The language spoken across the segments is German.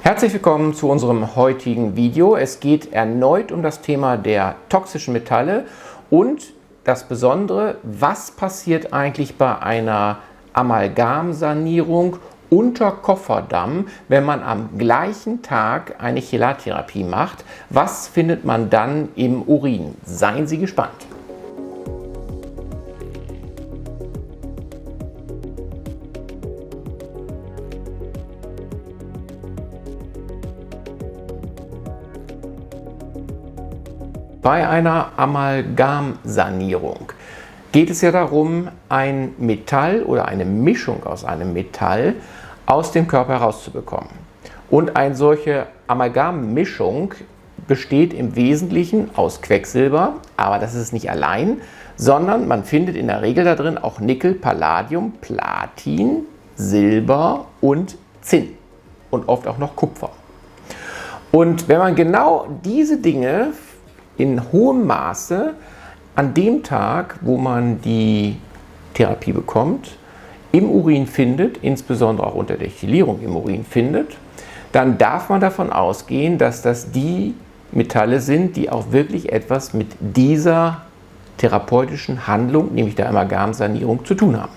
Herzlich willkommen zu unserem heutigen Video. Es geht erneut um das Thema der toxischen Metalle und das Besondere, was passiert eigentlich bei einer Amalgamsanierung unter Kofferdamm, wenn man am gleichen Tag eine Chelattherapie macht. Was findet man dann im Urin? Seien Sie gespannt. Bei einer Amalgamsanierung geht es ja darum, ein Metall oder eine Mischung aus einem Metall aus dem Körper herauszubekommen. Und eine solche Amalgammischung besteht im Wesentlichen aus Quecksilber, aber das ist nicht allein, sondern man findet in der Regel da drin auch Nickel, Palladium, Platin, Silber und Zinn und oft auch noch Kupfer. Und wenn man genau diese Dinge in hohem Maße an dem Tag, wo man die Therapie bekommt, im Urin findet, insbesondere auch unter der Chelierung im Urin findet, dann darf man davon ausgehen, dass das die Metalle sind, die auch wirklich etwas mit dieser therapeutischen Handlung, nämlich der Amalgamsanierung, zu tun haben.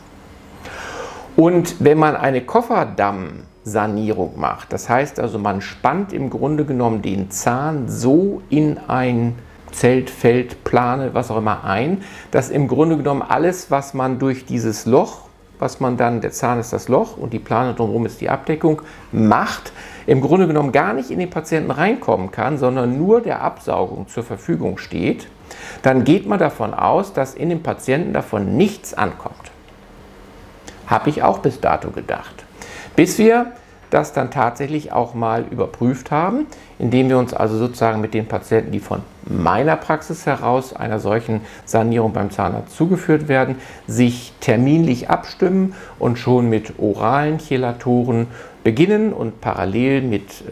Und wenn man eine Kofferdammsanierung macht, das heißt also, man spannt im Grunde genommen den Zahn so in ein Zelt, Feld, Plane, was auch immer ein, dass im Grunde genommen alles, was man durch dieses Loch, was man dann, der Zahn ist das Loch und die Plane drumherum ist die Abdeckung, macht, im Grunde genommen gar nicht in den Patienten reinkommen kann, sondern nur der Absaugung zur Verfügung steht, dann geht man davon aus, dass in dem Patienten davon nichts ankommt. Habe ich auch bis dato gedacht. Bis wir das dann tatsächlich auch mal überprüft haben, indem wir uns also sozusagen mit den Patienten, die von meiner Praxis heraus einer solchen Sanierung beim Zahnarzt zugeführt werden, sich terminlich abstimmen und schon mit oralen Chelatoren beginnen und parallel mit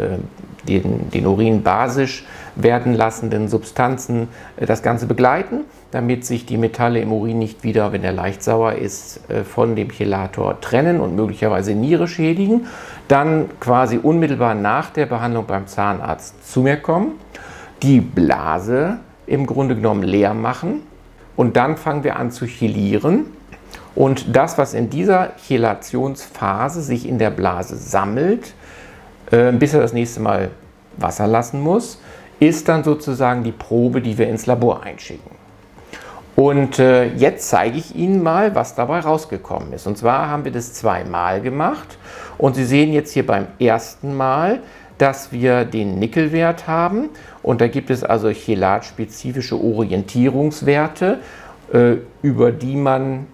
den Urin basisch werden lassenden Substanzen das Ganze begleiten, damit sich die Metalle im Urin nicht wieder, wenn er leicht sauer ist, von dem Chelator trennen und möglicherweise Niere schädigen. Dann quasi unmittelbar nach der Behandlung beim Zahnarzt zu mir kommen, die Blase im Grunde genommen leer machen und dann fangen wir an zu chelieren. Und das, was in dieser Chelationsphase sich in der Blase sammelt, bis er das nächste Mal Wasser lassen muss, ist dann sozusagen die Probe, die wir ins Labor einschicken. Und jetzt zeige ich Ihnen mal, was dabei rausgekommen ist. Und zwar haben wir das zweimal gemacht. Und Sie sehen jetzt hier beim ersten Mal, dass wir den Nickelwert haben. Und da gibt es also chelatspezifische Orientierungswerte, über die man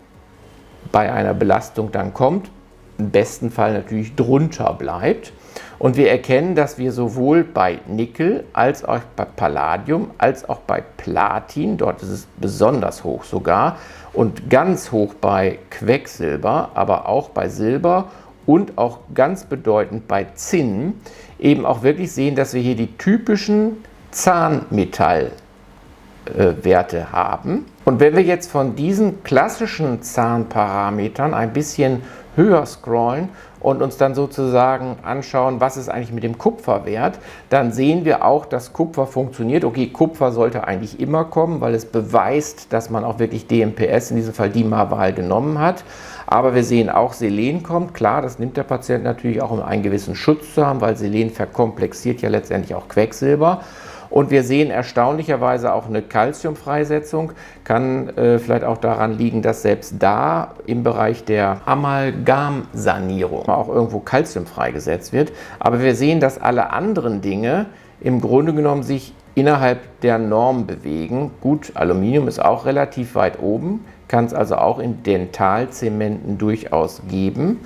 bei einer Belastung dann kommt. Im besten Fall natürlich drunter bleibt. Und wir erkennen, dass wir sowohl bei Nickel als auch bei Palladium als auch bei Platin, dort ist es besonders hoch sogar, und ganz hoch bei Quecksilber, aber auch bei Silber und auch ganz bedeutend bei Zinn, eben auch wirklich sehen, dass wir hier die typischen Zahnmetallwerte haben. Und wenn wir jetzt von diesen klassischen Zahnparametern ein bisschen höher scrollen und uns dann sozusagen anschauen, was ist eigentlich mit dem Kupferwert, dann sehen wir auch, dass Kupfer funktioniert. Okay, Kupfer sollte eigentlich immer kommen, weil es beweist, dass man auch wirklich DMPS, in diesem Fall Dimaval, genommen hat. Aber wir sehen auch, Selen kommt. Klar, das nimmt der Patient natürlich auch, um einen gewissen Schutz zu haben, weil Selen verkomplexiert ja letztendlich auch Quecksilber. Und wir sehen erstaunlicherweise auch eine Calciumfreisetzung, kann vielleicht auch daran liegen, dass selbst da im Bereich der Amalgamsanierung auch irgendwo Calcium freigesetzt wird. Aber wir sehen, dass alle anderen Dinge im Grunde genommen sich innerhalb der Norm bewegen. Gut, Aluminium ist auch relativ weit oben, kann es also auch in Dentalzementen durchaus geben.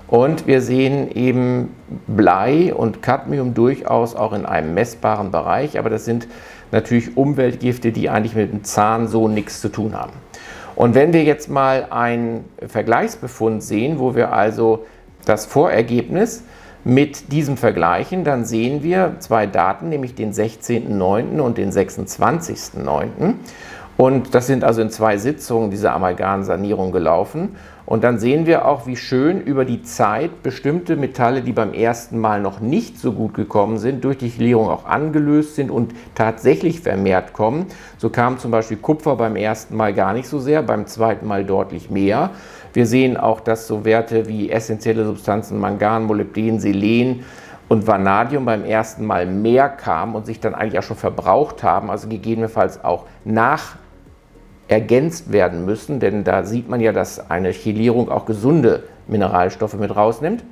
Und wir sehen eben Blei und Cadmium durchaus auch in einem messbaren Bereich, aber das sind natürlich Umweltgifte, die eigentlich mit dem Zahn so nichts zu tun haben. Und wenn wir jetzt mal einen Vergleichsbefund sehen, wo wir also das Vorergebnis mit diesem vergleichen, dann sehen wir zwei Daten, nämlich den 16.09. und den 26.09. Und das sind also in 2 Sitzungen diese Amalgamsanierung gelaufen. Und dann sehen wir auch, wie schön über die Zeit bestimmte Metalle, die beim ersten Mal noch nicht so gut gekommen sind, durch die Chelierung auch angelöst sind und tatsächlich vermehrt kommen. So kam zum Beispiel Kupfer beim ersten Mal gar nicht so sehr, beim zweiten Mal deutlich mehr. Wir sehen auch, dass so Werte wie essentielle Substanzen Mangan, Molybden, Selen und Vanadium beim ersten Mal mehr kamen und sich dann eigentlich auch schon verbraucht haben, also gegebenenfalls auch ergänzt werden müssen, denn da sieht man ja, dass eine Chelierung auch gesunde Mineralstoffe mit rausnimmt.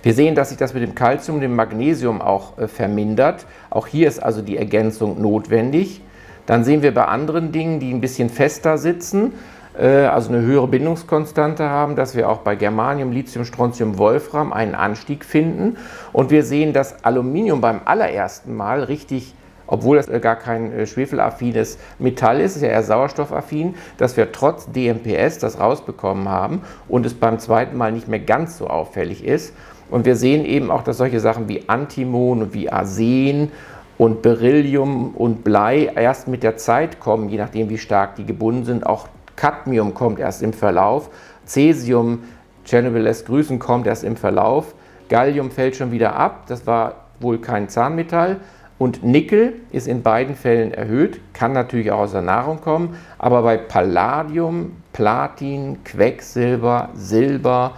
Wir sehen, dass sich das mit dem Calcium und dem Magnesium auch vermindert. Auch hier ist also die Ergänzung notwendig. Dann sehen wir bei anderen Dingen, die ein bisschen fester sitzen, also eine höhere Bindungskonstante haben, dass wir auch bei Germanium, Lithium, Strontium, Wolfram einen Anstieg finden. Und wir sehen, dass Aluminium beim allerersten Mal richtig, obwohl das gar kein schwefelaffines Metall ist, ist ja eher sauerstoffaffin, dass wir trotz DMPS das rausbekommen haben und es beim zweiten Mal nicht mehr ganz so auffällig ist. Und wir sehen eben auch, dass solche Sachen wie Antimon und wie Arsen und Beryllium und Blei erst mit der Zeit kommen, je nachdem wie stark die gebunden sind. Auch Cadmium kommt erst im Verlauf, Cäsium, Tschernobyl lässt grüßen, kommt erst im Verlauf, Gallium fällt schon wieder ab, das war wohl kein Zahnmetall. Und Nickel ist in beiden Fällen erhöht, kann natürlich auch aus der Nahrung kommen, aber bei Palladium, Platin, Quecksilber, Silber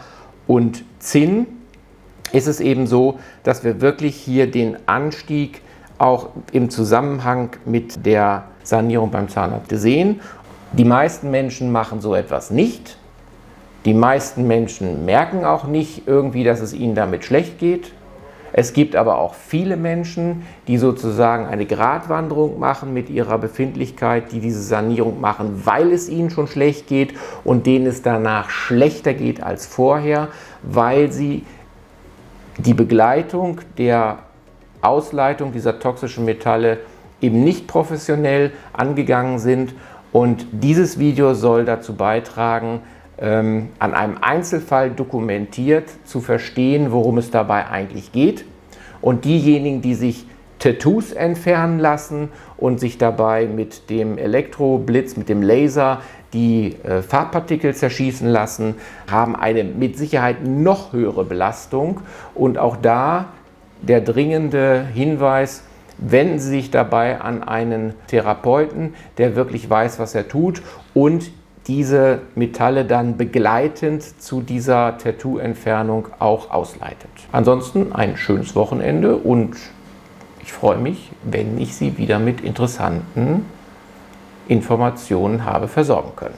und Zinn ist es eben so, dass wir wirklich hier den Anstieg auch im Zusammenhang mit der Sanierung beim Zahnarzt sehen. Die meisten Menschen machen so etwas nicht. Die meisten Menschen merken auch nicht irgendwie, dass es ihnen damit schlecht geht. Es gibt aber auch viele Menschen, die sozusagen eine Gratwanderung machen mit ihrer Befindlichkeit, die diese Sanierung machen, weil es ihnen schon schlecht geht und denen es danach schlechter geht als vorher, weil sie die Begleitung der Ausleitung dieser toxischen Metalle eben nicht professionell angegangen sind. Und dieses Video soll dazu beitragen, an einem Einzelfall dokumentiert zu verstehen, worum es dabei eigentlich geht. Und diejenigen, die sich Tattoos entfernen lassen und sich dabei mit dem Elektroblitz, mit dem Laser die Farbpartikel zerschießen lassen, haben eine mit Sicherheit noch höhere Belastung. Und auch da der dringende Hinweis: Wenden Sie sich dabei an einen Therapeuten, der wirklich weiß, was er tut und diese Metalle dann begleitend zu dieser Tattoo-Entfernung auch ausleitet. Ansonsten ein schönes Wochenende und ich freue mich, wenn ich Sie wieder mit interessanten Informationen habe versorgen können.